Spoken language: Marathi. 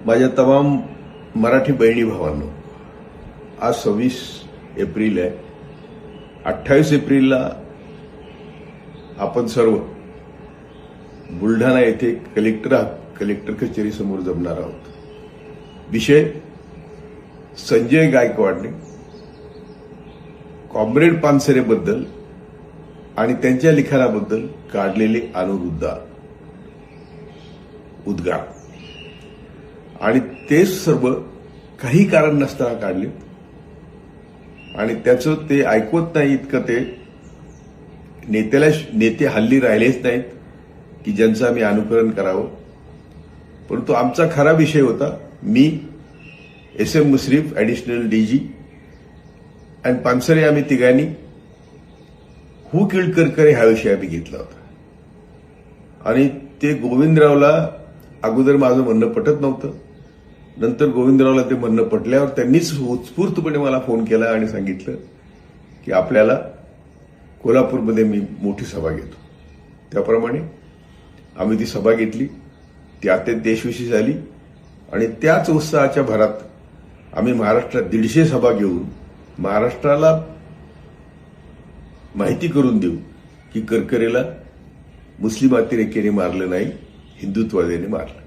माझ्या तमाम मराठी बहिणी भावांनो, आज 26 एप्रिल आहे. 28 एप्रिलला आपण सर्व बुलढाणा येथे कलेक्टर कचेरी समोर जमणार आहोत. विषय संजय गायकवाडने कॉम्रेड पानसरेबद्दल आणि त्यांच्या लिखाणाबद्दल काढलेले अनुरुद्ध उद्गार आणि ते सर्व काही कारण नसताना काढले आणि त्याचं ते ऐकवत नाही इतकं ते नेते हल्ली राहिलेच नाहीत की ज्यांचं आम्ही अनुकरण करावं. परंतु आमचा खरा विषय होता, मी SM मुश्रीफ, ऍडिशनल DG आणि पानसरे, आम्ही तिघांनी हू किल्ड करकरे हा विषय आम्ही घेतला होता. आणि ते गोविंदरावला अगोदर माझं म्हणणं पटत नव्हतं. नंतर गोविंदरावला ते म्हणणं पटल्यावर त्यांनीच उत्स्फूर्तपणे मला फोन केला आणि सांगितलं की आपल्याला कोल्हापूरमध्ये मी मोठी सभा घेतो. त्याप्रमाणे आम्ही ती सभा घेतली. ती अत्यंत यशस्वी झाली आणि त्याच उत्साहाच्या भरात आम्ही महाराष्ट्रात 150 सभा घेऊन महाराष्ट्राला माहिती करून देऊ की करकरेला मुस्लिम अतिरेक्याने मारलं नाही, हिंदुत्ववाद्याने मारलं.